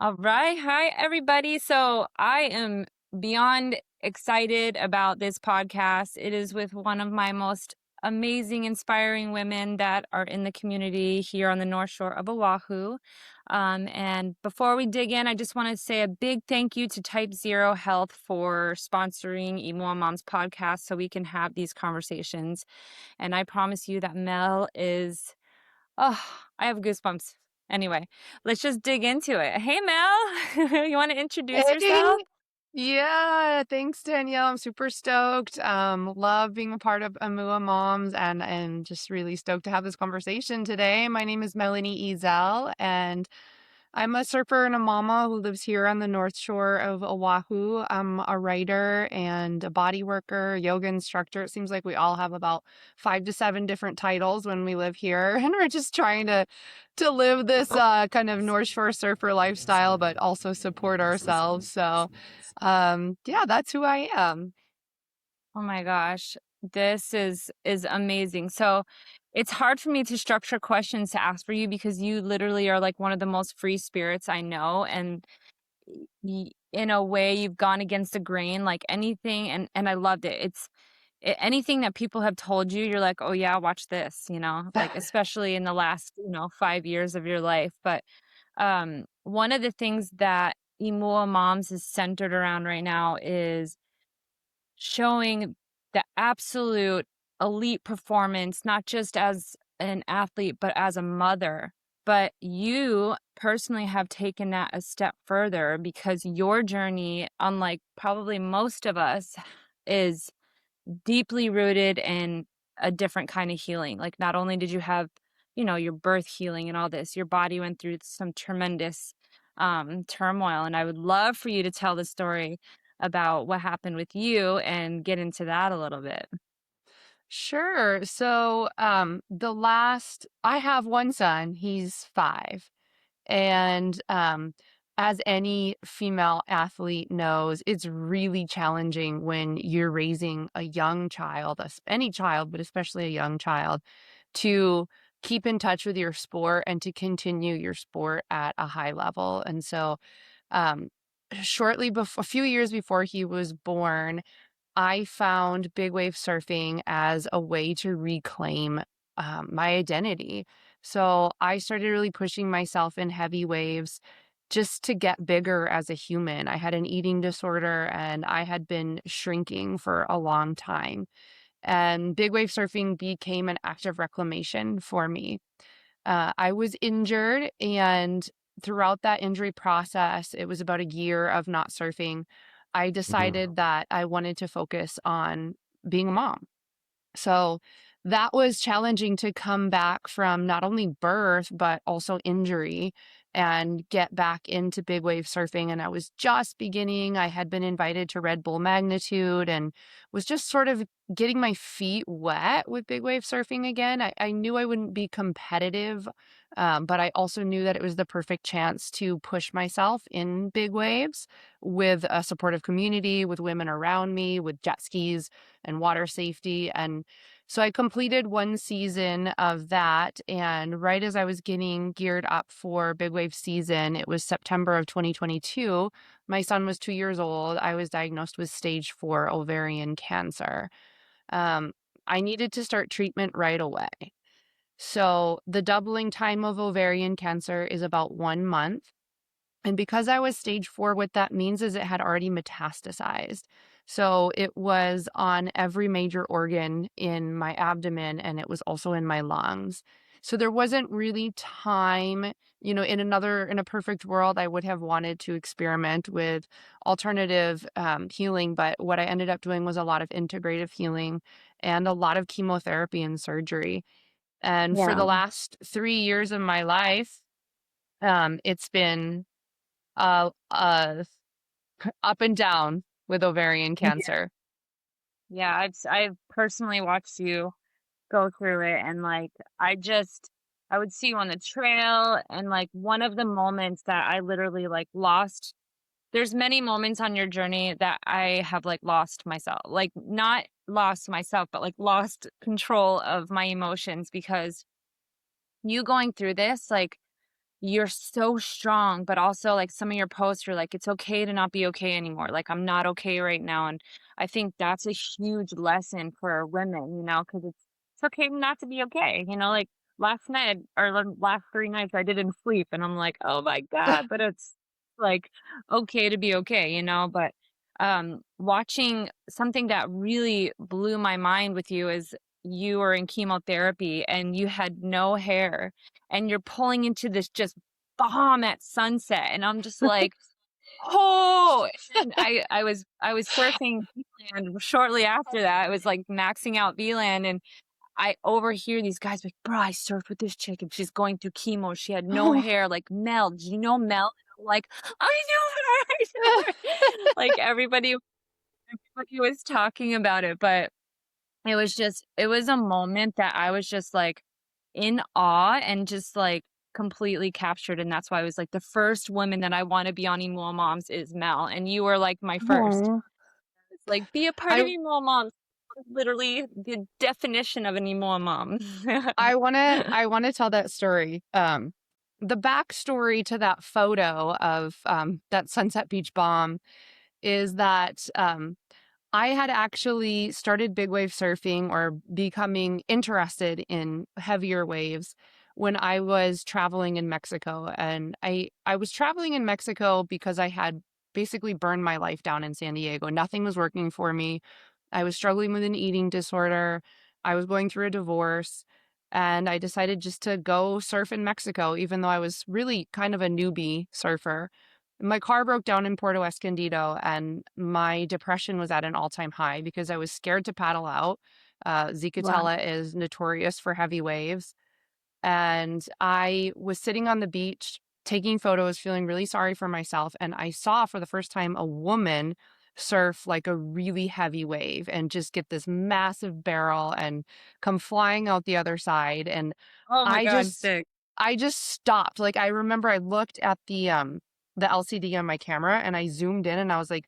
All right. Hi, everybody. So I am beyond excited about this podcast. It is with one of my most amazing, inspiring women that are in the community here on the North Shore of Oahu. And before we dig in, I just want to say a big thank you to Type Zero Health for sponsoring Imua Moms Podcast so we can have these conversations. And I promise you that Mel is Oh, I have goosebumps. Anyway, let's just dig into it. Hey, Mel, you want to introduce Hey, yourself? yeah, thanks, Danielle. I'm super stoked. Love being a part of Imua Moms and just really stoked to have this conversation today. My name is Melanie Ezelle, and I'm a surfer and a mama who lives here on the North Shore of Oahu. I'm a writer and a body worker, yoga instructor. It seems like we all have about 5 to 7 different titles when we live here, and we're just trying to live this kind of North Shore surfer lifestyle, but also support ourselves. So, yeah, that's who I am. Oh my gosh, this is amazing. So it's hard for me to structure questions to ask for you because you literally are like one of the most free spirits I know, and in a way, you've gone against the grain, like anything, and I loved it. Anything that people have told you, you're like, oh yeah, watch this, like especially in the last 5 years of your life, but. One of the things that Imua Moms is centered around right now is showing the absolute elite performance, not just as an athlete, but as a mother. But you personally have taken that a step further because your journey, unlike probably most of us, is deeply rooted in a different kind of healing. Like, not only did you have, your birth healing and all this, your body went through some tremendous turmoil. And I would love for you to tell the story about what happened with you and get into that a little bit. Sure. So, I have one son, he's 5. And as any female athlete knows, it's really challenging when you're raising a young child, any child, but especially a young child, to keep in touch with your sport and to continue your sport at a high level. And so, um, shortly before, a few years before he was born, I found big wave surfing as a way to reclaim my identity. So I started really pushing myself in heavy waves just to get bigger as a human. I had an eating disorder and I had been shrinking for a long time. And big wave surfing became an act of reclamation for me. I was injured, and throughout that injury process, it was about a year of not surfing. I decided that I wanted to focus on being a mom. So that was challenging to come back from not only birth, but also injury and get back into big wave surfing. And I was just beginning. I had been invited to Red Bull Magnitude and was just sort of getting my feet wet with big wave surfing again. I knew I wouldn't be competitive, but I also knew that it was the perfect chance to push myself in big waves with a supportive community, with women around me, with jet skis and water safety. And so I completed one season of that. And right as I was getting geared up for big wave season, it was September of 2022. My son was 2 years old. I was diagnosed with stage 4 ovarian cancer. Um, I needed to start treatment right away. So the doubling time of ovarian cancer is about 1 month. And because I was stage 4, what that means is it had already metastasized. So it was on every major organ in my abdomen, and it was also in my lungs. So there wasn't really time, in a perfect world, I would have wanted to experiment with alternative healing. But what I ended up doing was a lot of integrative healing and a lot of chemotherapy and surgery. And for Yeah. the last 3 years of my life, it's been uh, uh, up and down with ovarian Yeah. cancer. Yeah, I've personally watched you go through it, and like I would see you on the trail, and like one of the moments that I literally like lost. There's many moments on your journey that I have like lost myself, like not lost myself, but like lost control of my emotions because you going through this, like you're so strong, but also, like, some of your posts are like, "It's okay to not be okay anymore." Like, "I'm not okay right now." And I think that's a huge lesson for women, because it's okay not to be okay, like, last night or the last 3 nights I didn't sleep, and I'm like, "Oh my god," but it's, like, okay to be okay, but, watching something that really blew my mind with you is you were in chemotherapy and you had no hair and you're pulling into this just bomb at sunset, and I'm just like, "Oh," and I was surfing VLAN shortly after that. I was, like, maxing out VLAN, and I overhear these guys like, "Bro, I surfed with this chick, and she's going through chemo. She had no Oh. hair, like, Mel. Do you know Mel?" I'm like, "I know her, I know her." Like, everybody was talking about it, but it was a moment that I was just, like, in awe and just, like, completely captured, and that's why I was like, the first woman that I wanna be on Imua Moms is Mel, and you were, like, my first. Oh. It's like, "Be a part of I Imua Moms." Literally the definition of an Imua mom. I wanna tell that story. The backstory to that photo of, that Sunset Beach bomb is that, I had actually started big wave surfing or becoming interested in heavier waves when I was traveling in Mexico. And I was traveling in Mexico because I had basically burned my life down in San Diego. Nothing was working for me. I was struggling with an eating disorder. I was going through a divorce. And I decided just to go surf in Mexico, even though I was really kind of a newbie surfer. My car broke down in Puerto Escondido, and my depression was at an all-time high because I was scared to paddle out. Wow. Zicatela is notorious for heavy waves, and I was sitting on the beach taking photos, feeling really sorry for myself, and I saw for the first time a woman surf like a really heavy wave and just get this massive barrel and come flying out the other side. And Oh my I god, just sick. I just stopped. Like, I remember I looked at the LCD on my camera and I zoomed in and I was like,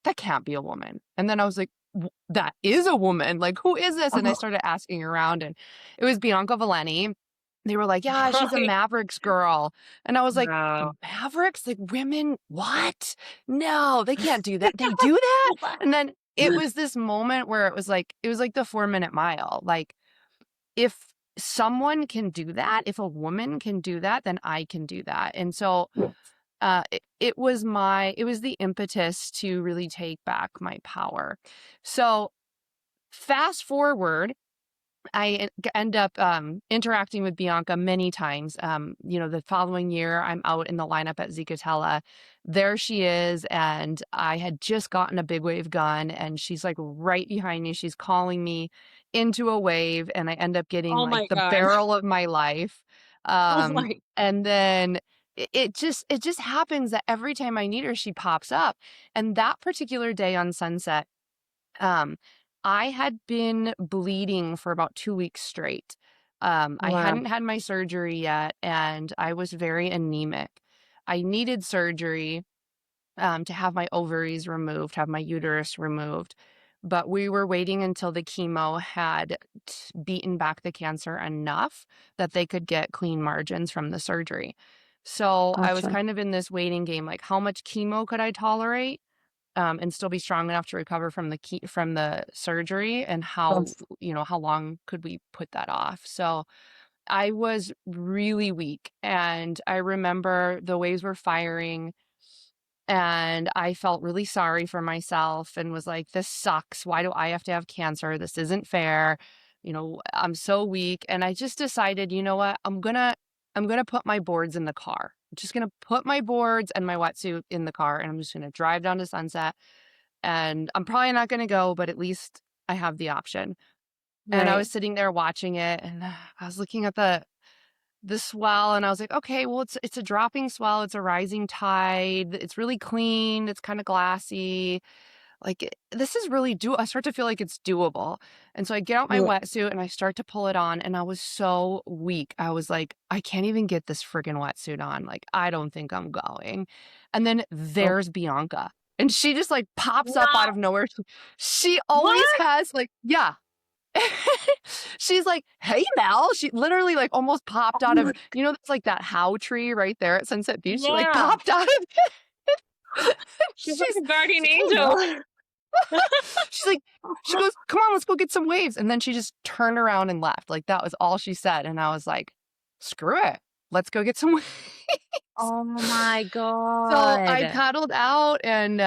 that can't be a woman. And then I was like, that is a woman. Like, who is this? And I Oh, started asking around, and it was Bianca Valeni. They were like, yeah, she's a really? Mavericks girl. And I was like, Wow. Mavericks? Like, women? What? No, they can't do that. They do that? What? And then it was this moment where it was like the 4 minute mile. Like, if someone can do that, if a woman can do that, then I can do that. And so it was the impetus to really take back my power. So fast forward, end up interacting with Bianca many times. The following year, I'm out in the lineup at Zicatela. There she is, and I had just gotten a big wave gun, and she's like right behind me. She's calling me into a wave, and I end up getting Oh like my the god. barrel of my life. Oh my And then it just happens that every time I need her, she pops up. And that particular day on Sunset, um, I had been bleeding for about 2 weeks straight. I wow. hadn't had my surgery yet, and I was very anemic. I needed surgery to have my ovaries removed, have my uterus removed. But we were waiting until the chemo had beaten back the cancer enough that they could get clean margins from the surgery. So I was Gotcha. kind of in this waiting game, like how much chemo could I tolerate? And still be strong enough to recover from the surgery, and That's how long could we put that off? So I was really weak, and I remember the waves were firing, and I felt really sorry for myself and was like, this sucks. Why do I have to have cancer? This isn't fair. I'm so weak. And I just decided, you know what? I'm gonna put my boards in the car. I'm just gonna put my boards and my wetsuit in the car, and I'm just gonna drive down to Sunset. And I'm probably not gonna go, but at least I have the option. And I right. was sitting there watching it, and I was looking at the swell, and I was like, okay, well, it's a dropping swell, it's a rising tide, it's really clean, it's kind of glassy. Like, this is really I start to feel like it's doable. And so I get out my Yeah. wetsuit and I start to pull it on, and I was so weak. I was like, I can't even get this friggin' wetsuit on. Like, I don't think I'm going. And then Oh. there's Bianca. And she just like pops up out No. of nowhere. She always What? has like, yeah. she's like, "Hey, Mel." She literally like almost popped out of, it's like that how tree right there at Sunset Beach. She like Yeah. popped out of it. She's like She's, a guardian she's like, "Hey, Mel." angel. She's like, she goes, "Come on, let's go get some waves." And then she just turned around and left. Like that was all she said. And I was like, screw it. Let's go get some waves. Oh my So I God. paddled out and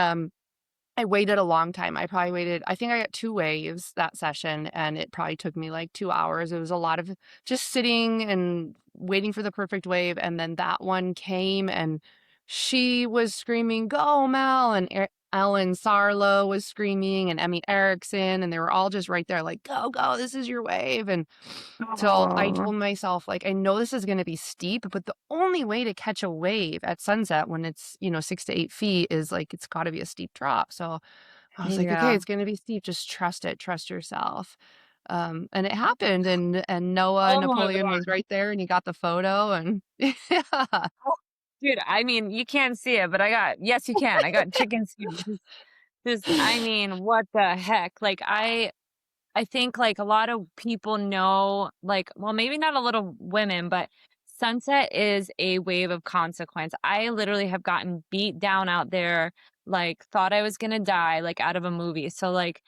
I waited a long time. I think I got 2 waves that session, and it probably took me like 2 hours. It was a lot of just sitting and waiting for the perfect wave, and then that one came, and she was screaming, "Go, Mel!" And Ellen Sarlo was screaming, and Emmy Erickson, and they were all just right there like, "Go, go, this is your wave." And so I Oh, told myself, like, I know this is going to be steep, but the only way to catch a wave at sunset when it's, 6 to 8 feet is like, it's got to be a steep drop. So I was like, okay, yeah. it's going to be steep. Just trust it. Trust yourself. And it happened. And Noah Oh my Napoleon God. was right there and he got the photo and yeah. Oh, dude, I mean, you can't see it, but yes, you can. I got chicken skin. Just, I mean, what the heck? Like, I think like a lot of people know, like, well, maybe not a little women, but sunset is a wave of consequence. I literally have gotten beat down out there, like, thought I was gonna die, like, out of a movie. So, like,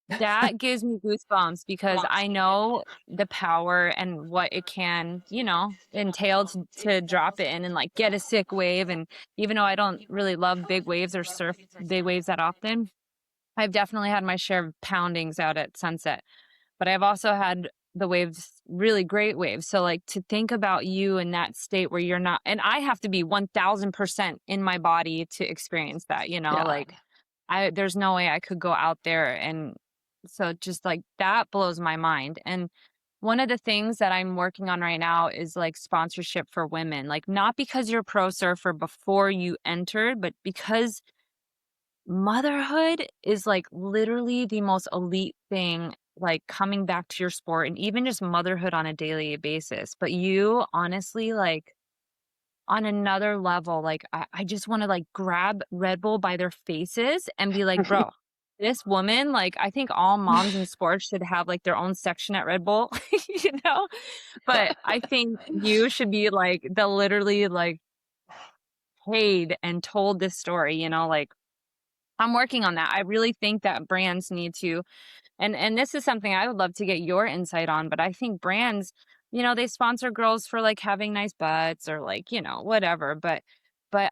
that gives me goosebumps because I know the power and what it can, entail to drop it in and like get a sick wave. And even though I don't really love big waves or surf big waves that often, I've definitely had my share of poundings out at sunset. But I've also had the waves, really great waves. So like to think about you in that state where you're not, and I have to be 1000% in my body to experience that, Yeah. like there's no way I could go out there. And so just like that blows my mind. And one of the things that I'm working on right now is like sponsorship for women, like not because you're a pro surfer before you entered, but because motherhood is like literally the most elite thing, like coming back to your sport and even just motherhood on a daily basis. But you honestly, like on another level, like I just want to like grab Red Bull by their faces and be like, bro, this woman, like I think all moms in sports should have like their own section at Red Bull, you know? But I think you should be like the literally like paid and told this story, like I'm working on that. I really think that brands need to, and this is something I would love to get your insight on, but I think brands, they sponsor girls for like having nice butts or like, whatever, but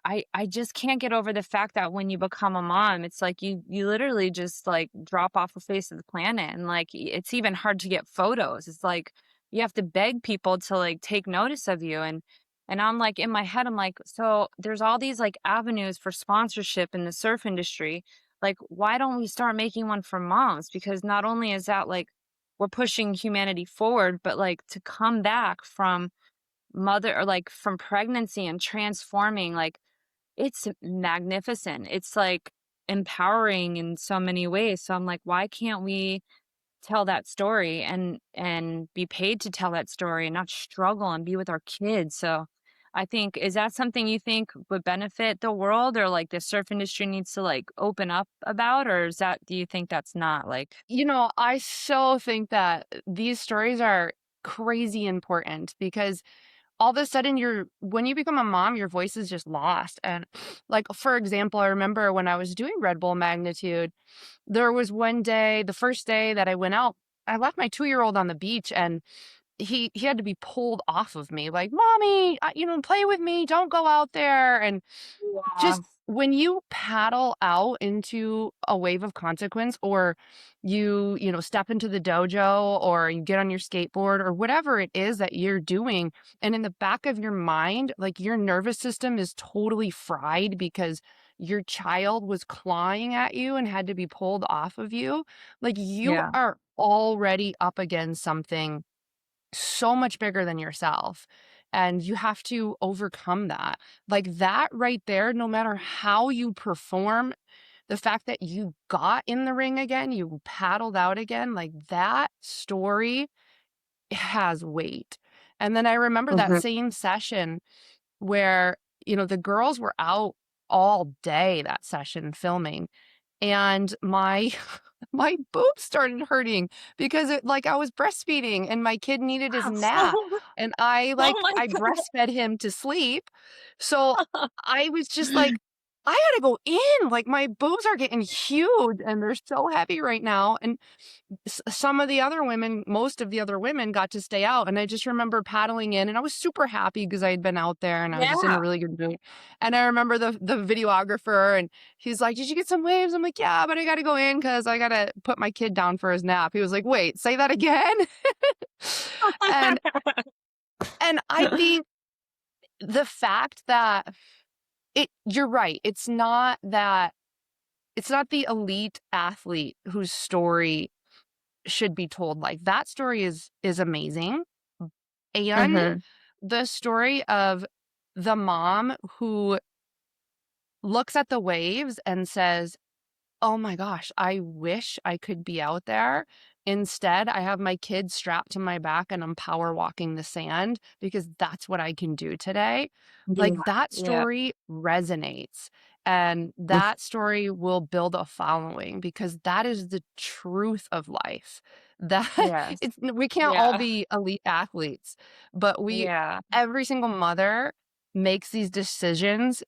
I just can't get over the fact that when you become a mom, it's like you literally just like drop off the face of the planet and like it's even hard to get photos. It's like you have to beg people to like take notice of you and I'm like in my head I'm like, so there's all these like avenues for sponsorship in the surf industry, like why don't we start making one for moms? Because not only is that like we're pushing humanity forward, but like to come back from mother or like from pregnancy and transforming, like it's magnificent. It's like empowering in so many ways. So I'm like, why can't we tell that story and be paid to tell that story and not struggle and be with our kids? So I think, is that something you think would benefit the world or like the surf industry needs to like open up about, or is that, do you think that's not like I so think that these stories are crazy important because all of a sudden when you become a mom, your voice is just lost. And like, for example, I remember when I was doing Red Bull Magnitude, there was one day, the first day that I went out, I left my 2-year-old on the beach and he had to be pulled off of me like, "Mommy, play with me, don't go out there." And yeah, just when you paddle out into a wave of consequence, or step into the dojo, or you get on your skateboard, or whatever it is that you're doing, and in the back of your mind, like your nervous system is totally fried because your child was clawing at you and had to be pulled off of you, like you yeah, are already up against something so much bigger than yourself. And you have to overcome that. Like that right there, no matter how you perform, the fact that you got in the ring again, you paddled out again, like that story has weight. And then I remember that mhm, same session where, the girls were out all day that session filming. And my my boobs started hurting because I was breastfeeding and my kid needed his nap and Oh my I god. breastfed him to sleep. So I was just like, I gotta go in. Like my boobs are getting huge and they're so heavy right now. And some of the other women, most of the other women got to stay out. And I just remember paddling in and I was super happy because I had been out there and I was just in a Yeah. really good mood. And I remember the videographer and he's like, "Did you get some waves?" I'm like, "Yeah, but I got to go in because I got to put my kid down for his nap." He was like, "Wait, say that again." and and I think the fact that you're right. It's not the elite athlete whose story should be told. Like that story is amazing. And Mhm. the story of the mom who looks at the waves and says, "Oh my gosh, I wish I could be out there. Instead, I have my kids strapped to my back and I'm power walking the sand because that's what I can do today." Yeah. Like that Yeah. story resonates and Mm. that story will build a following because that is the truth of life. That Yes. we can't all Yeah. be elite athletes, but Yeah. every single mother makes these decisions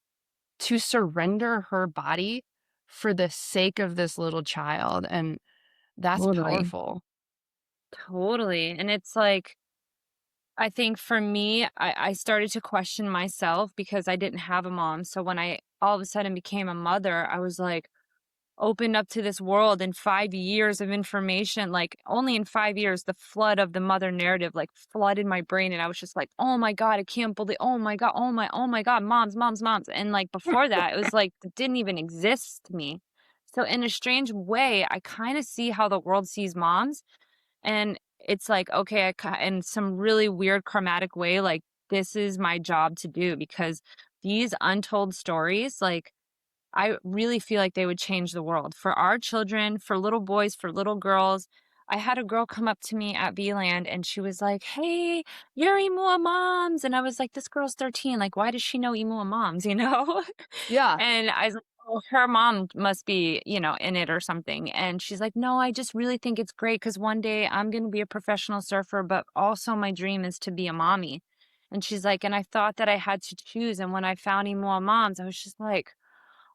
to surrender her body for the sake of this little child, and that's Totally. powerful. Totally. And it's like, I think for me, I started to question myself because I didn't have a mom. So when I all of a sudden became a mother, I was like opened up to this world in 5 years of information. Like only in 5 years, the flood of the mother narrative like flooded my brain. And I was just like, oh my God, I can't believe, oh my God, oh my God, moms, moms, moms. And like before that, it was like, it didn't even exist to me. So in a strange way, I kind of see how the world sees moms. And it's like, okay, in some really weird karmatic way, like this is my job to do because these untold stories, like I really feel like they would change the world for our children, for little boys, for little girls. I had a girl come up to me at V-Land and she was like, "Hey, you're Imua Moms." And I was like, this girl's 13. Like, why does she know Imua Moms, you know? Yeah. And I was like, oh, her mom must be, in it or something. And she's like, no, I just really think it's great because one day I'm going to be a professional surfer, but also my dream is to be a mommy. And she's like, and I thought that I had to choose. And when I found Imua Moms, I was just like,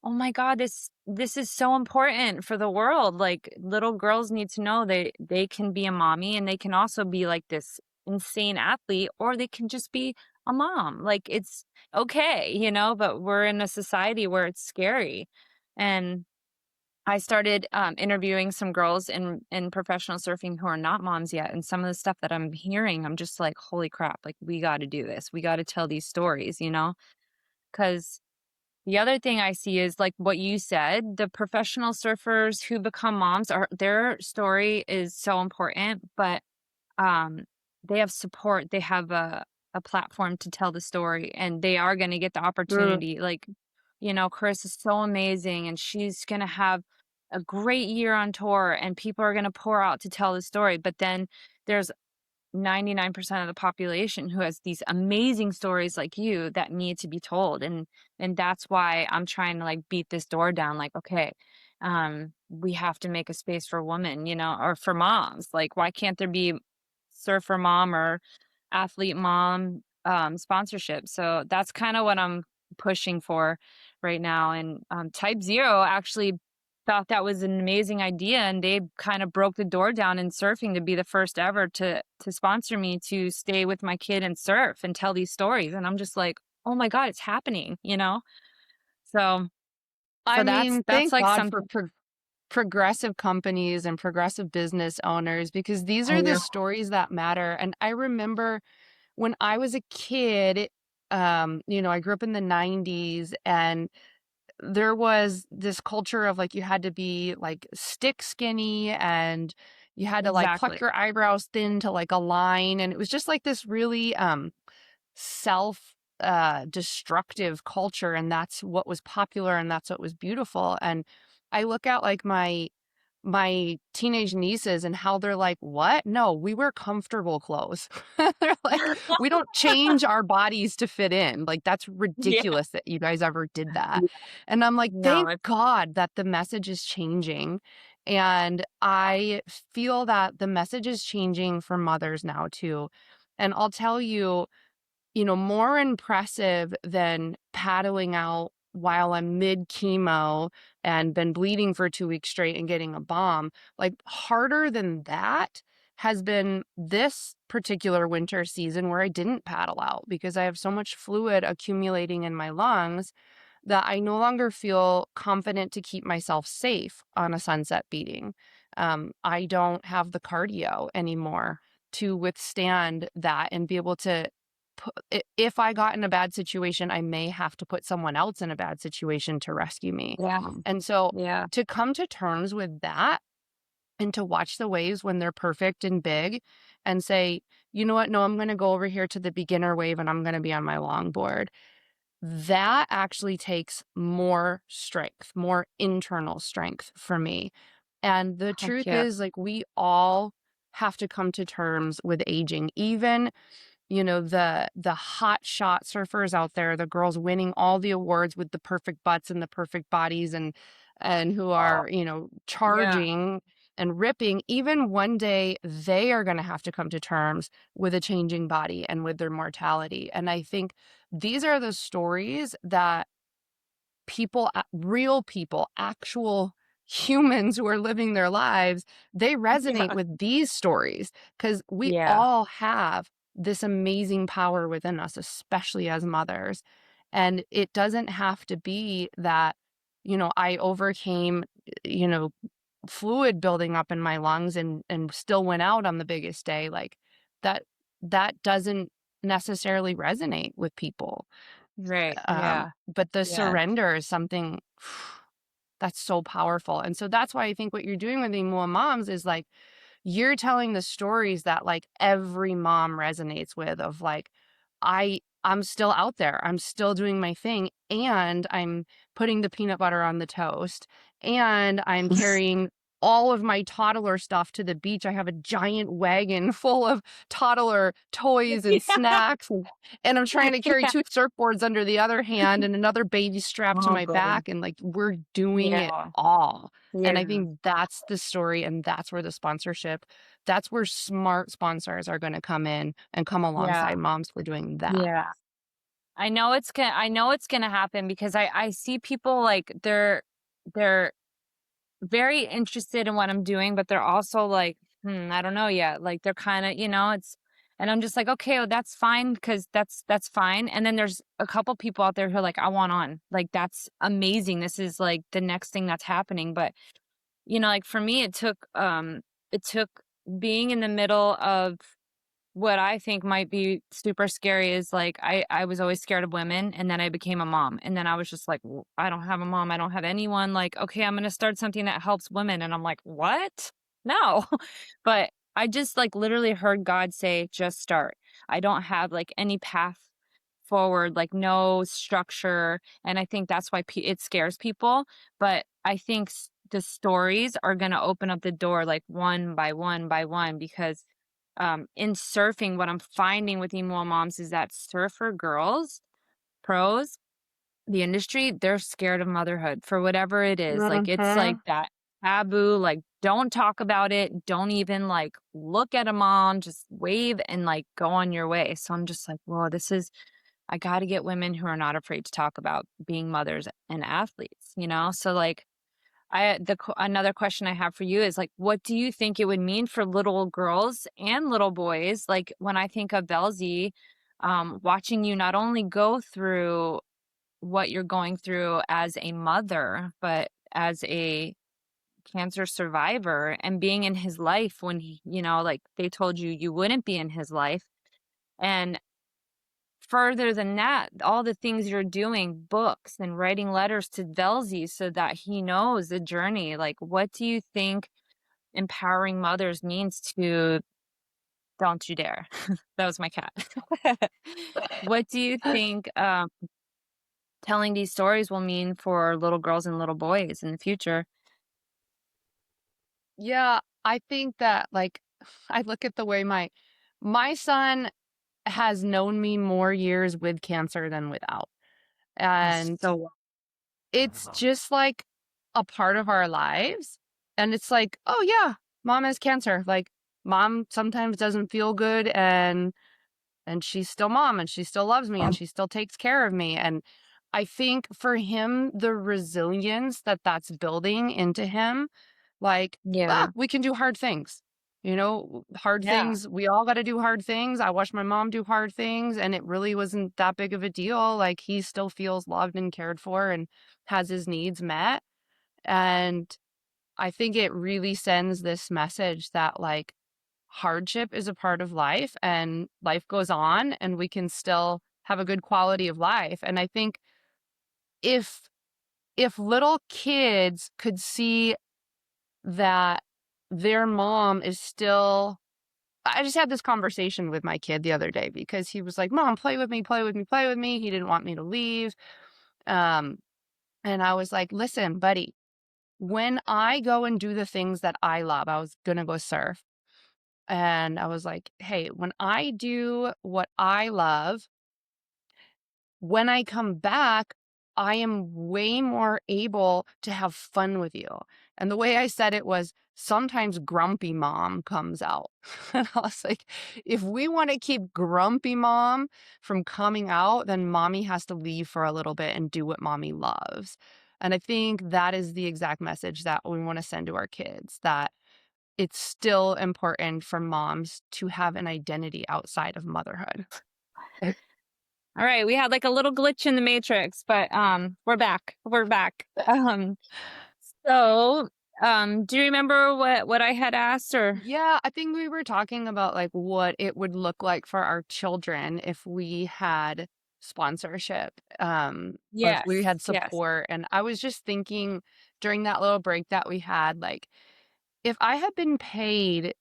oh my God, this is so important for the world. Like little girls need to know they can be a mommy and they can also be like this insane athlete or they can just be a mom. Like it's okay, but we're in a society where it's scary. And I started interviewing some girls in professional surfing who are not moms yet, and some of the stuff that I'm hearing, I'm just like, holy crap! Like we got to do this. We got to tell these stories, because the other thing I see is like what you said, the professional surfers who become moms are their story is so important, but um they have support, they have a platform to tell the story and they are going to get the Mm. opportunity. Like, Chris is so amazing and she's going to have a great year on tour and people are going to pour out to tell the story, but then there's 99% of the population who has these amazing stories like you that need to be told. And that's why I'm trying to like beat this door down like, okay, we have to make a space for women, or for moms. Like why can't there be surfer mom or athlete mom sponsorship? So that's kind of what I'm pushing for right now. And Type Zero actually thought that was an amazing idea and they kind of broke the door down in surfing to be the first ever to sponsor me to stay with my kid and surf and tell these stories. And I'm just like, oh my God, it's happening, So I so that's mean, that's thank like God for something. progressive companies and progressive business owners because these I are the know. stories that matter. And I remember when I was a kid, I grew up in the 90s and there was this culture of like you had to be like stick skinny and you had to like pluck Exactly. your eyebrows thin to like a line and it was just like this really self destructive culture and that's what was popular and that's what was beautiful and I look at like my teenage nieces and how they're like, "What? No, we wear comfortable clothes." They're like, "We don't change our bodies to fit in. Like, that's Yeah. ridiculous that you guys ever did that." Yeah. And I'm like, No, "Thank it's God that the message is changing." And I feel that the message is changing for mothers now too. And I'll tell you, more impressive than paddling out while I'm mid chemo and been bleeding for 2 weeks straight and getting a bomb, like harder than that has been this particular winter season where I didn't paddle out because I have so much fluid accumulating in my lungs that I no longer feel confident to keep myself safe on a sunset beating. I don't have the cardio anymore to withstand that and be able to if I got in a bad situation, I may have to put someone else in a bad situation to rescue me. Yeah. And so Yeah. to come to terms with that and to watch the waves when they're perfect and big and say, you know what? No, I'm going to go over here to the beginner wave and I'm going to be on my longboard. That actually takes more strength, more internal strength for me. And the Heck truth yeah. is, like, we all have to come to terms with aging. Even the hot shot surfers out there, the girls winning all the awards with the perfect butts and the perfect bodies and who Oh, are, yeah. charging and ripping, even one day they are going to have to come to terms with a changing body and with their mortality. And I think these are the stories that real people, actual humans who are living their lives, they resonate Yeah. with these stories because we Yeah. all have this amazing power within us, especially as mothers. And it doesn't have to be that, I overcame, you know, fluid building up in my lungs and still went out on the biggest day. Like that, that doesn't necessarily resonate with people. Right. Yeah. But the Yeah. surrender is something that's so powerful. And so that's why I think what you're doing with Imua Moms is like you're telling the stories that like every mom resonates with of like I'm still out there. I'm still doing my thing and I'm putting the peanut butter on the toast and I'm carrying all of my toddler stuff to the beach. I have a giant wagon full of toddler toys and snacks and I'm trying to carry Yeah. 2 surfboards under the other hand and another baby strapped to Oh, my good. back and like we're doing it Yeah. all. And I Yeah. think that's the story and that's where smart sponsors are going to come in and come Yeah. alongside moms for doing that. Yeah. I know it's gonna happen because I see people like they're very interested in what I'm doing, but they're also like, I don't know yet. Like they're kind of, it's and I'm just like, okay, well, that's fine because that's fine. And then there's a couple people out there who are like, I want on. Like that's amazing. This is like the next thing that's happening. But like for me it took being in the middle of what I think might be super scary is like I was always scared of women and then I became a mom and then I was just like I don't have a mom, I don't have anyone, like okay, I'm going to start something that helps women and I'm like, "What? No." But I just like literally heard God say just start. I don't have like any path forward, like no structure, and I think that's why it scares people, but I think the stories are going to open up the door like one by one by one because in surfing, what I'm finding with emo moms is that surfer girls, pros, the industry, they're scared of motherhood for whatever it is. Like it's like Mhm. that taboo, like don't talk about it. Don't even like look at a mom, just wave and like go on your way. So I'm just like, whoa, I got to get women who are not afraid to talk about being mothers and athletes. So like another question I have for you is like, what do you think it would mean for little girls and little boys? Like when I think of Belzy, watching you not only go through what you're going through as a mother, but as a cancer survivor and being in his life when like they told you you wouldn't be in his life. And further than that, all the things you're doing, books and writing letters to Velzy so that he knows the journey. Like, what do you think empowering mothers means to don't you dare? That was my cat. What do you think telling these stories will mean for little girls and little boys in the future? Yeah, I think that like I look at the way my son has known me more years with cancer than without. And So, it's just like a part of our lives. And it's like, oh yeah, mom has cancer. Like mom sometimes doesn't feel good, and she's still mom, and she still loves me, and she still takes care of me. And I think for him, the resilience that that's building into him, like, Yeah. we can do hard things. Hard Yeah. things. We all got to do hard things. I watched my mom do hard things, and it really wasn't that big of a deal. Like, he still feels loved and cared for and has his needs met. And I think it really sends this message that, like, hardship is a part of life and life goes on and we can still have a good quality of life. And I think if little kids could see that their mom is still, I just had this conversation with my kid the other day because he was like, "Mom, play with me, play with me, play with me." He didn't want me to leave. Um, and I was like, "Listen, buddy, when I go and do the things that I love," I was gonna go surf. And I was like, "Hey, when I do what I love, when I come back, I am way more able to have fun with you." And the way I said it was, sometimes grumpy mom comes out. And I was like, if we want to keep grumpy mom from coming out, then mommy has to leave for a little bit and do what mommy loves. And I think that is the exact message that we want to send to our kids, that it's still important for moms to have an identity outside of motherhood. All right, we had like a little glitch in the matrix, but we're back. We're back. So do you remember what I had asked or Yeah, I think we were talking about like what it would look like for our children if we had sponsorship, or if we Yes, had yes. support. And I was just thinking during that little break that we had, like, if I had been paid,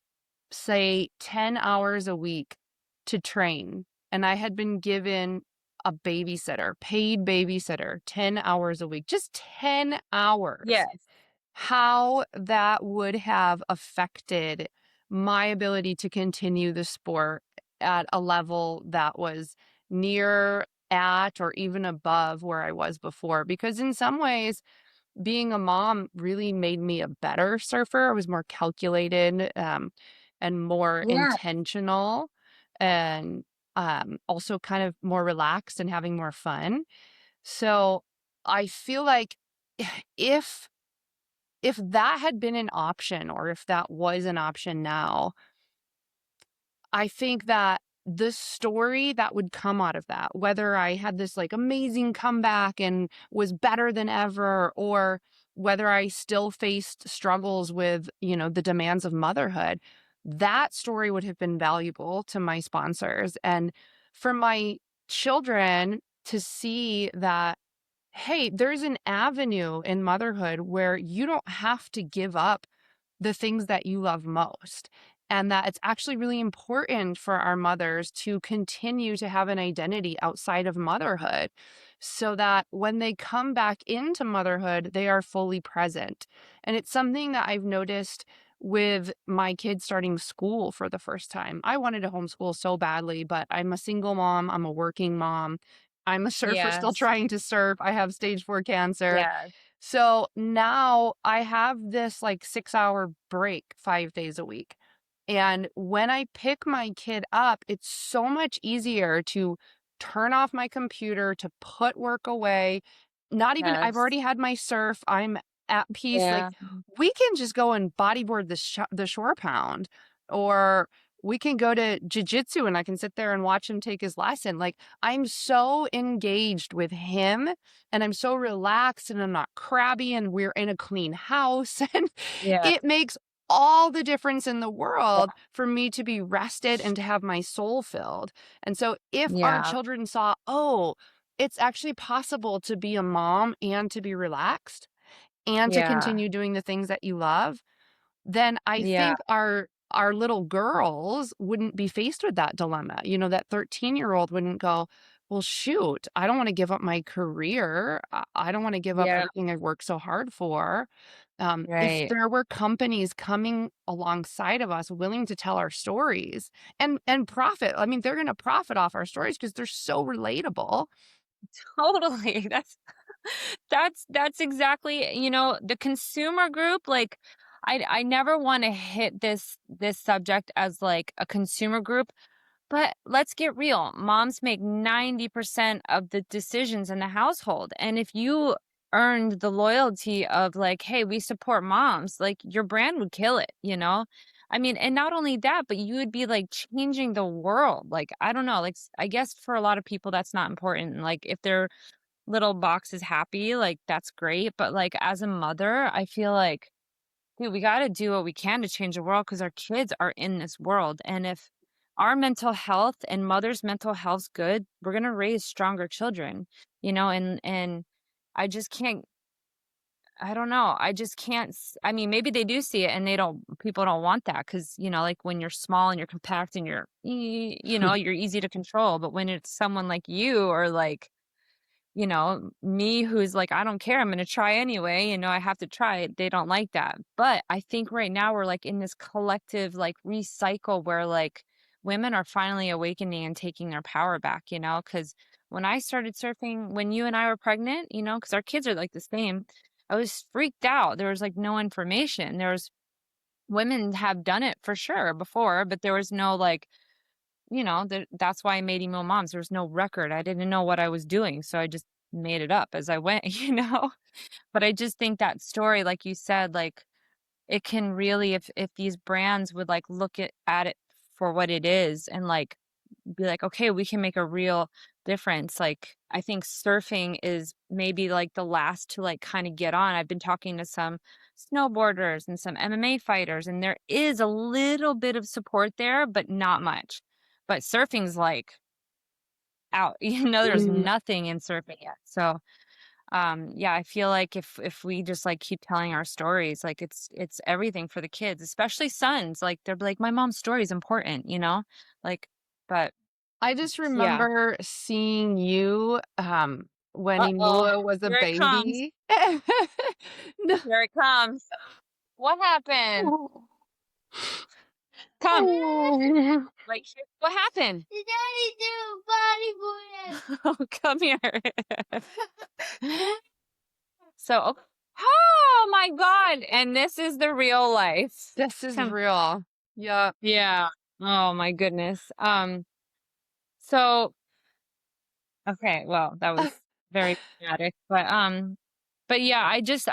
say, 10 hours a week to train, and I had been given a babysitter, paid babysitter, 10 hours a week, just 10 hours, Yes. how that would have affected my ability to continue the sport at a level that was near, at, or even above where I was before. Because in some ways, being a mom really made me a better surfer. I was more calculated, and more Yeah. intentional, and also kind of more relaxed and having more fun. So I feel like if that had been an option, or if that was an option now, I think that the story that would come out of that, whether I had this like amazing comeback and was better than ever, or whether I still faced struggles with, the demands of motherhood, that story would have been valuable to my sponsors. And for my children to see that, hey, there's an avenue in motherhood where you don't have to give up the things that you love most. And that it's actually really important for our mothers to continue to have an identity outside of motherhood, so that when they come back into motherhood, they are fully present. And it's something that I've noticed with my kids starting school for the first time. I wanted to homeschool so badly, but I'm a single mom, I'm a working mom. I'm a surfer still Yes. trying to surf. I have stage 4 cancer. Yes. So now I have this like 6-hour break 5 days a week. And when I pick my kid up, it's so much easier to turn off my computer, to put work away. Not even, I've Yes. already had my surf. I'm at peace. Like, Yeah. we can just go and bodyboard the shore pound, or we can go to jujitsu and I can sit there and watch him take his lesson. Like, I'm so engaged with him, and I'm so relaxed, and I'm not crabby, and we're in a clean house. And Yeah. it makes all the difference in the Yeah. world for me to be rested and to have my soul filled. And so if our Yeah. children saw, oh, it's actually possible to be a mom and to be relaxed and to Yeah. continue doing the things that you love, then I Yeah. think our little girls wouldn't be faced with that dilemma. That 13-year-old wouldn't go, well, shoot, I don't want to give up my career. I don't want to give up Yeah. everything I've worked so hard for. If Right. there were companies coming alongside of us willing to tell our stories and profit, I mean, they're going to profit off our stories because they're so relatable. Totally. That's exactly, the consumer group, like I never want to hit this subject as like a consumer group, but let's get real. Moms make 90% of the decisions in the household. And if you earned the loyalty of like, hey, we support moms, like your brand would kill it, you know? I mean, and not only that, but you would be like changing the world. Like, I don't know, like I guess for a lot of people that's not important. Like if their little box is happy, like that's great. But like as a mother, I feel like dude, we gotta do what we can to change the world because our kids are in this world, and if our mental health and mother's mental health's good, we're gonna raise stronger children, you know, and I just can't I don't know, I just can't I mean, maybe they do see it and they don't people don't want that because you know, like, when you're small and you're compact and you know, you're easy to control, but when it's someone like you or, like, you know, me who's like, I don't care, I'm gonna try anyway, you know, I have to try it. They don't like that. But I think right now we're like in this collective like recycle where like women are finally awakening and taking their power back, you know, because when I started surfing, when you and I were pregnant, you know, because our kids are like the same, I was freaked out. There was like no information. There was women have done it for sure before, but there was no like you know, that's why I made Emo Moms. There's no record. I didn't know what I was doing, so I just made it up as I went, you know? But I just think that story, like you said, like it can really if these brands would like look at it for what it is and like be like, okay, we can make a real difference. Like I think surfing is maybe like the last to like kind of get on. I've been talking to some snowboarders and some MMA fighters, and there is a little bit of support there, but not much. But surfing's like out, you know, there's Mm. nothing in surfing yet. So yeah, I feel like if we just like keep telling our stories, like it's everything for the kids, especially sons. Like they're like, my mom's story is important, you know? Like, but I just yeah. remember seeing you, when Uh-oh. Imua was a Here it comes. baby. No. Here it comes. What happened? Come. Like, what happened? The daddy do body for Oh, come here. So, oh my God. And this is the real life. This is Come. real. Yeah. Yeah. Oh my goodness. So okay, well, that was very dramatic, but yeah, I just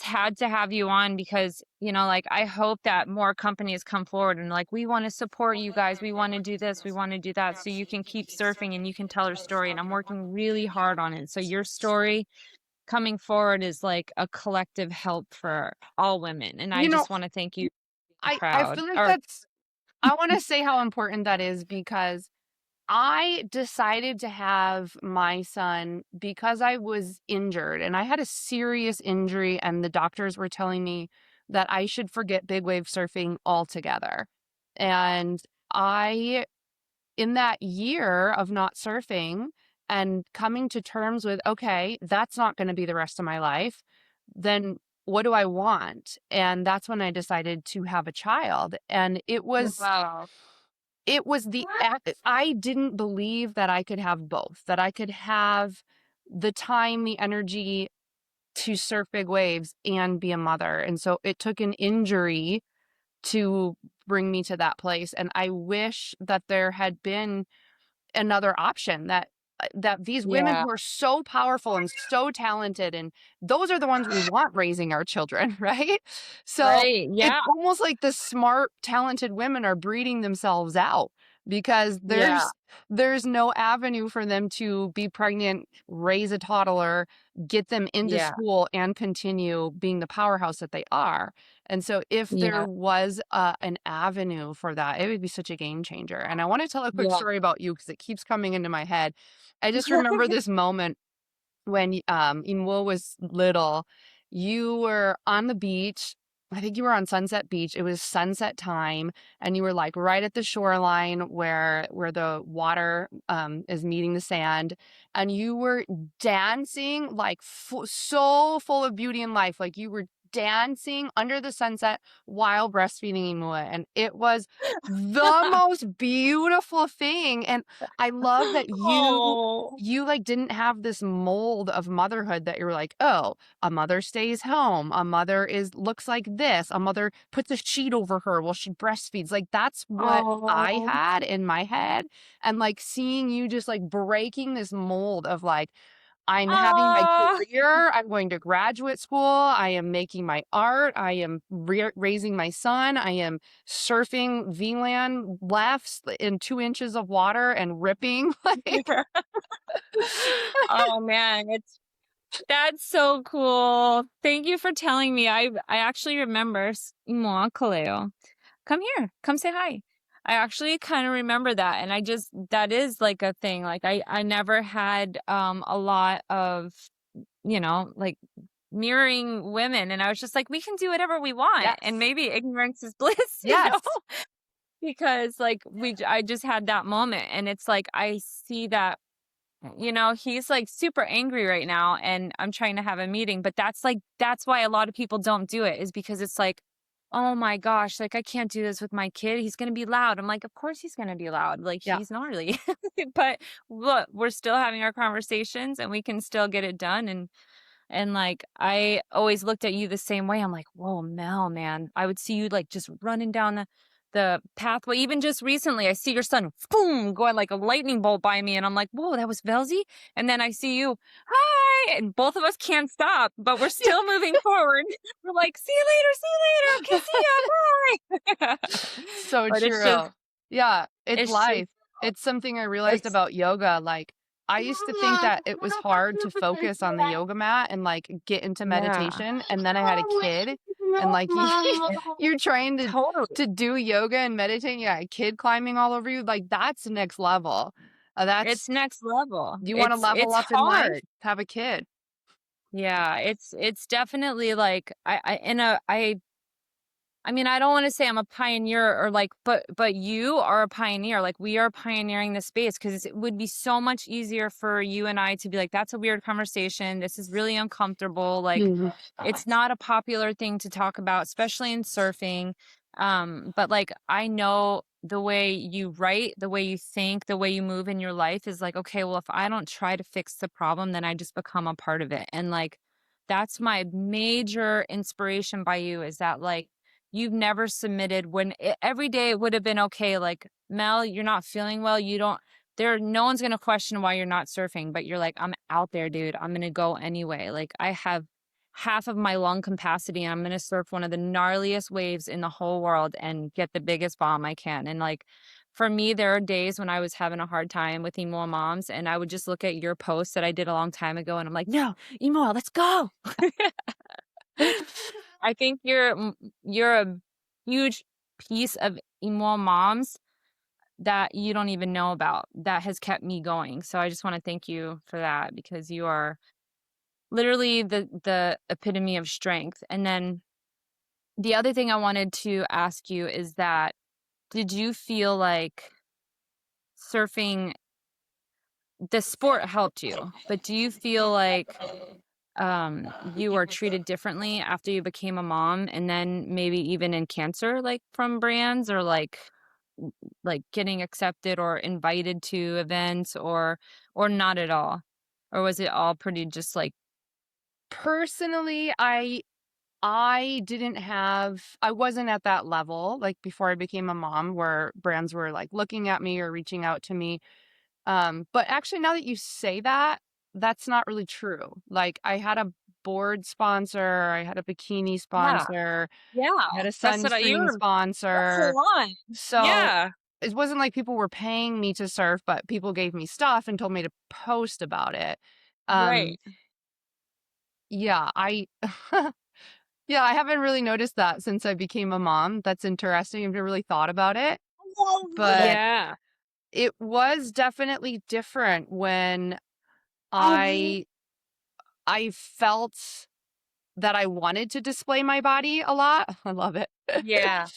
had to have you on because, you know, like I hope that more companies come forward and like we want to support you guys. We want to do this, we want to do that so you can keep surfing and you can tell your story and I'm working really hard on it. So your story coming forward is like a collective help for all women and I You know, just want to thank you. I Proud. feel like Or that's I wanna say how important that is because I decided to have my son because I was injured and I had a serious injury and the doctors were telling me that I should forget big wave surfing altogether. And I in that year of not surfing and coming to terms with, okay, that's not going to be the rest of my life, then what do I want? And that's when I decided to have a child. And wow. it was I didn't believe that I could have both, that I could have the time, the energy to surf big waves and be a mother. And so it took an injury to bring me to that place. And I wish that there had been another option that these women Yeah. who are so powerful and so talented and those are the ones we want raising our children, right? So Right. it's Yeah. almost like the smart talented women are breeding themselves out because Yeah. there's no avenue for them to be pregnant, raise a toddler, get them into Yeah. school and continue being the powerhouse that they are. And so if there Yeah. was an avenue for that, it would be such a game changer. And I want to tell a quick Yeah. story about you because it keeps coming into my head. I just remember this moment when Inwo was little. You were on the beach. I think you were on Sunset Beach. It was sunset time, and you were like right at the shoreline where the water is meeting the sand, and you were dancing like so full of beauty and life, like you were dancing under the sunset while breastfeeding Imua. And it was the most beautiful thing. And I love that Oh. you like didn't have this mold of motherhood that you're like, oh, a mother stays home, a mother looks like this, a mother puts a sheet over her while she breastfeeds. Like that's what I Oh. had in my head. And like seeing you just like breaking this mold of like, I'm having my Oh. career. I'm going to graduate school. I am making my art. I am raising my son. I am surfing VLAN lefts in 2 inches of water and ripping. Like, Oh man, that's so cool. Thank you for telling me. I actually remember Imua Kaleo. Come here. Come say hi. I actually kind of remember that, and that is like a thing. Like I never had a lot of, like mirroring women, and I was just like, we can do whatever we want, and yes. maybe ignorance is bliss, Yes. because like I just had that moment, and it's like I see that, he's like super angry right now, and I'm trying to have a meeting, but that's why a lot of people don't do it, is because it's like, oh my gosh, like I can't do this with my kid. He's going to be loud. I'm like, of course he's going to be loud. Like Yeah. he's gnarly. But look, we're still having our conversations and we can still get it done. And like, I always looked at you the same way. I'm like, whoa, Mel, man. I would see you like just running down the pathway. Even just recently, I see your son, boom, going like a lightning bolt by me. And I'm like, whoa, that was Velzy. And then I see you, hi. And both of us can't stop, but we're still moving forward. We're like, see you later. Okay, see ya. Bye. So But true. Yeah, it's it's just, life. It's something I realized it's, about yoga. Like, I used to think that it was hard to focus on the yoga mat and like get into yeah, meditation. And then I had a kid, and like you're trying totally. to do yoga and meditate. Yeah, a kid climbing all over you. Like that's next level. That's It's next level. you want to level It's up in life? hard. Have a kid. Yeah, it's definitely like I mean, I don't want to say I'm a pioneer or like, but you are a pioneer. Like we are pioneering this space, because it would be so much easier for you and I to be like, that's a weird conversation. This is really uncomfortable. Like Mhm. it's not a popular thing to talk about, especially in surfing. But like I know the way you write, the way you think, the way you move in your life is like, okay, well, if I don't try to fix the problem, then I just become a part of it. And like that's my major inspiration by you, is that like you've never submitted when every day it would have been okay. Like, Mel, you're not feeling well. No one's going to question why you're not surfing, but you're like, I'm out there, dude. I'm going to go anyway. Like I have half of my lung capacity and I'm going to surf one of the gnarliest waves in the whole world and get the biggest bomb I can. And like, for me, there are days when I was having a hard time with Imua Moms, and I would just look at your post that I did a long time ago, and I'm like, no, Imua, let's go. I think you're a huge piece of Imua Moms that you don't even know about, that has kept me going. So I just want to thank you for that, because you are literally the epitome of strength. And then the other thing I wanted to ask you is that, did you feel like surfing, the sport helped you, but do you feel like you were treated differently after you became a mom, and then maybe even in cancer, like from brands, or like getting accepted or invited to events, or not at all? Or was it all pretty just like, Personally, I wasn't at that level like before I became a mom where brands were like looking at me or reaching out to me. But actually now that you say that, that's not really true. Like I had a board sponsor, I had a bikini yeah, sponsor, yeah, I had a that's what sunscreen that's a sponsor. lot. So Yeah, it wasn't like people were paying me to surf, but people gave me stuff and told me to post about it. Um, right. yeah, I Yeah, I haven't really noticed that since I became a mom. That's interesting. I've never really thought about it, but Yeah. it was definitely different when I I felt that I wanted to display my body a lot. I love it. Yeah.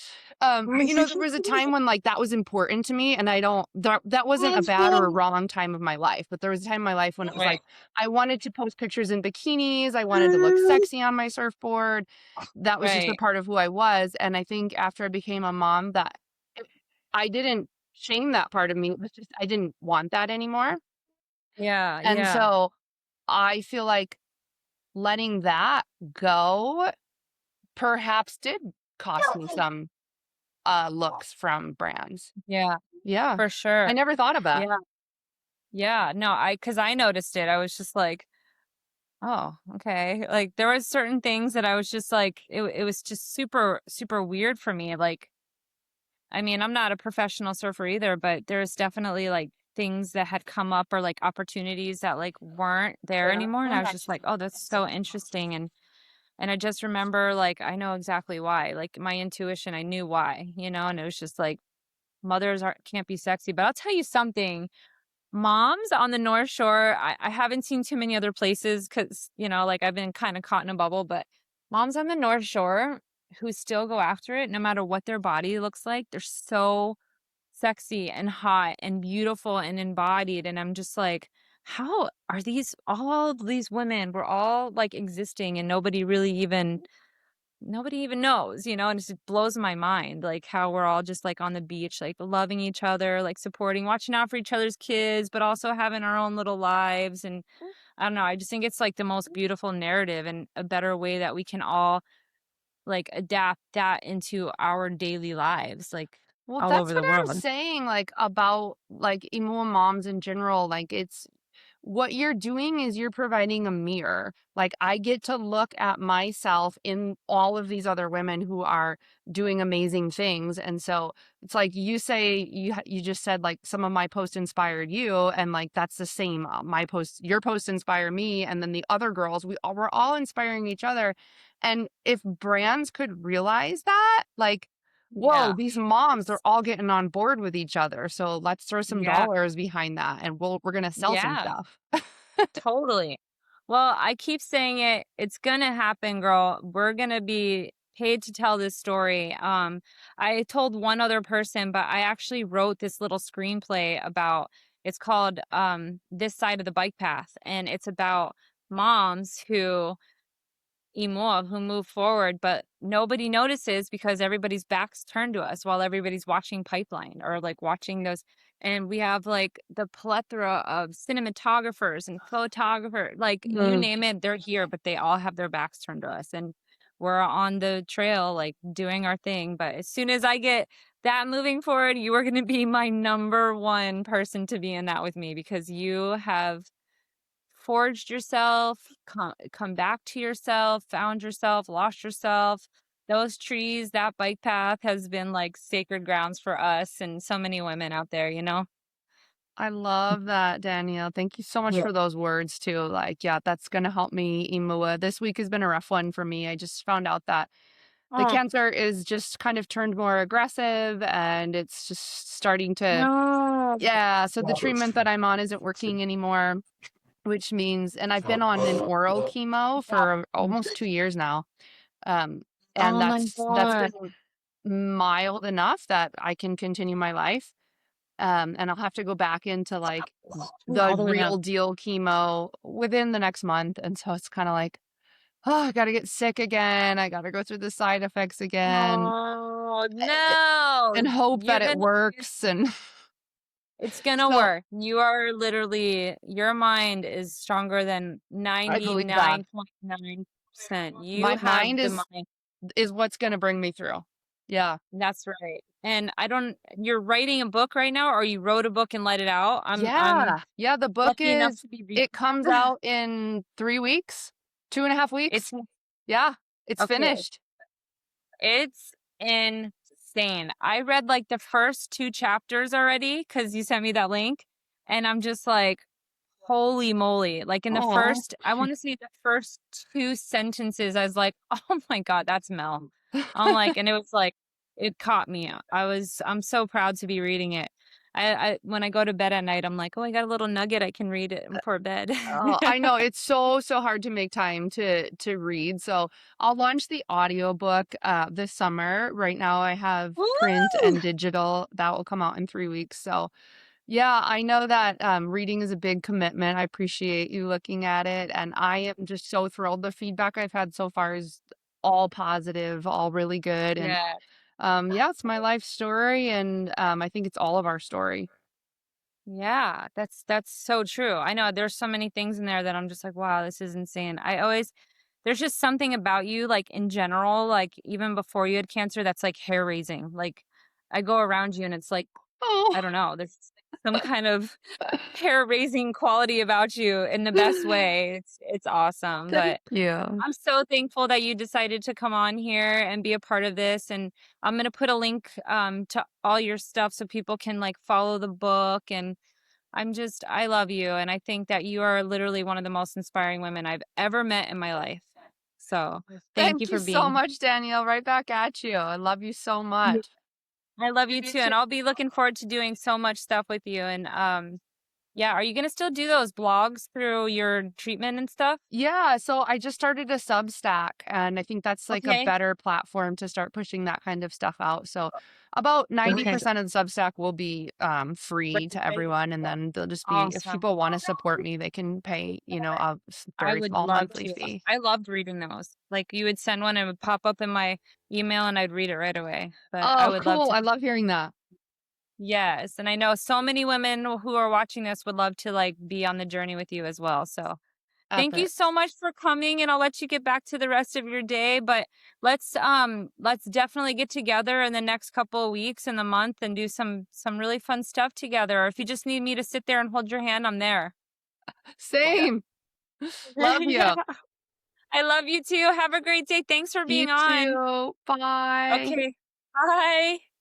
But there was a time when like that was important to me, and that wasn't a bad or a wrong time of my life, but there was a time in my life when it was Right. like I wanted to post pictures in bikinis, I wanted to look sexy on my surfboard. That was just a Right. part of who I was, and I think after I became a mom, I didn't shame that part of me. It was just I didn't want that anymore, Yeah. and Yeah. so I feel like letting that go perhaps did cost me some looks from brands. Yeah. Yeah. For I sure. never thought of that. Yeah. Yeah. No, because I noticed it. I was just like, oh, okay. Like there was certain things that I was just like, it was just super, super weird for me. Like, I mean, I'm not a professional surfer either, but there's definitely like things that had come up or like opportunities that like weren't there anymore. And I was just like, oh, that's so interesting. And I just remember like I know exactly why. Like my intuition, I knew why, and it was just like mothers can't be sexy. But I'll tell you something. Moms on the North Shore, I haven't seen too many other places because, like I've been kind of caught in a bubble, but moms on the North Shore who still go after it, no matter what their body looks like, they're so sexy and hot and beautiful and embodied. And I'm just like, how are all these women, we're all like existing and nobody even knows, and it just blows my mind, like how we're all just like on the beach, like loving each other, like supporting, watching out for each other's kids, but also having our own little lives. And I don't know, I just think it's like the most beautiful narrative and a better way that we can all like adapt that into our daily lives, like Well, all that's over what the I'm world. saying, like about like Imua moms in general. Like it's what you're doing is you're providing a mirror. Like I get to look at myself in all of these other women who are doing amazing things. And so it's like you say you just said like some of my posts inspired you, and like that's the same. My posts, your posts inspire me, and then the other girls, we're all inspiring each other. And if brands could realize that, like, whoa, Yeah. these moms are all getting on board with each other. So let's throw some Yeah. dollars behind that, and we're gonna sell some Yeah. stuff. Totally. Well, I keep saying it. It's gonna happen, girl. We're gonna be paid to tell this story. I told one other person, but I actually wrote this little screenplay about. It's called "This Side of the Bike Path," and it's about moms who move forward, but nobody notices because everybody's backs turned to us while everybody's watching Pipeline or like watching those. And we have like the plethora of cinematographers and photographers, like you Mm. name it, they're here, but they all have their backs turned to us. And we're on the trail, like doing our thing. But as soon as I get that moving forward, you are going to be my number one person to be in that with me because you have forged yourself, come back to yourself, found yourself, lost yourself. Those trees, that bike path has been like sacred grounds for us and so many women out there. I love that, Danielle. Thank you so much Yeah. for those words too. Like, yeah, that's gonna help me, Imua. This week has been a rough one for me. I just found out that the Oh, cancer is just kind of turned more aggressive, and it's just starting to, no. yeah. So the treatment that I'm on isn't working anymore, which means, and I've been on an oral chemo for almost 2 years now. Um, and Oh my that's God. been mild enough that I can continue my life. And I'll have to go back into like the All the way down. real deal chemo within the next month. And so it's kind of like, oh, I got to get sick again. I got to go through the side effects again Oh eh, no. and hope You're that it gonna works. And it's gonna so work. You are literally your mind is stronger than I believe that 99.9%. You my have mind the mind. is what's going to bring me through. Yeah. That's right. And you're writing a book right now, or you wrote a book and let it out? I'm Yeah. Yeah. The book lucky enough is, to be it comes reading. out in 3 weeks, 2.5 weeks. It's Yeah. It's okay. finished. It's insane. I read like the first two chapters already because you sent me that link, and I'm just like, holy moly. Like in the Oh, first, I want to say the first two sentences, I was like, oh my God, that's Mel. I'm like, and it was like, it caught me. I'm so proud to be reading it. I when I go to bed at night, I'm like, "Oh, I got a little nugget I can read it before bed." Oh, I know it's so hard to make time to read. So I'll launch the audiobook this summer. Right now I have print Woo! and digital that will come out in 3 weeks. So yeah, I know that reading is a big commitment. I appreciate you looking at it, and I am just so thrilled. The feedback I've had so far is all positive, all really good, and Yeah. yeah, it's my life story, and I think it's all of our story. Yeah, that's so true. I know there's so many things in there that I'm just like, wow, this is insane. There's just something about you, like in general, like even before you had cancer, that's like hair raising. Like I go around you and it's like, I Oh, don't know, there's some kind of hair raising quality about you in the best way. It's awesome. thank But you. I'm so thankful that you decided to come on here and be a part of this. And I'm gonna put a link to all your stuff so people can like follow the book. And I love you. And I think that you are literally one of the most inspiring women I've ever met in my life. So thank you Thank you for so being much, Danielle. Right back at you. I love you so here. much. I love you too. And I'll be looking forward to doing so much stuff with you. And yeah, are you gonna still do those blogs through your treatment and stuff? Yeah, so I just started a Substack, and I think that's like a Okay. better platform to start pushing that kind of stuff out. So about Okay. 90% of the Substack will be free to everyone, and then they'll just be if Awesome. people want to support me, they can pay, a I very would small love monthly to. fee. I loved reading those. Like you would send one and it would pop up in my email and I'd read it right away. But I Oh, would love cool. to. I love hearing that. Yes, and I know so many women who are watching this would love to like be on the journey with you as well. So, thank you Epic. so much for coming and I'll let you get back to the rest of your day, but let's definitely get together in the next couple of weeks in the month and do some really fun stuff together. Or if you just need me to sit there and hold your hand, I'm there. Same. Love Yeah. you. I love you too. Have a great day. Thanks for You being on. too. Bye. Okay. Bye.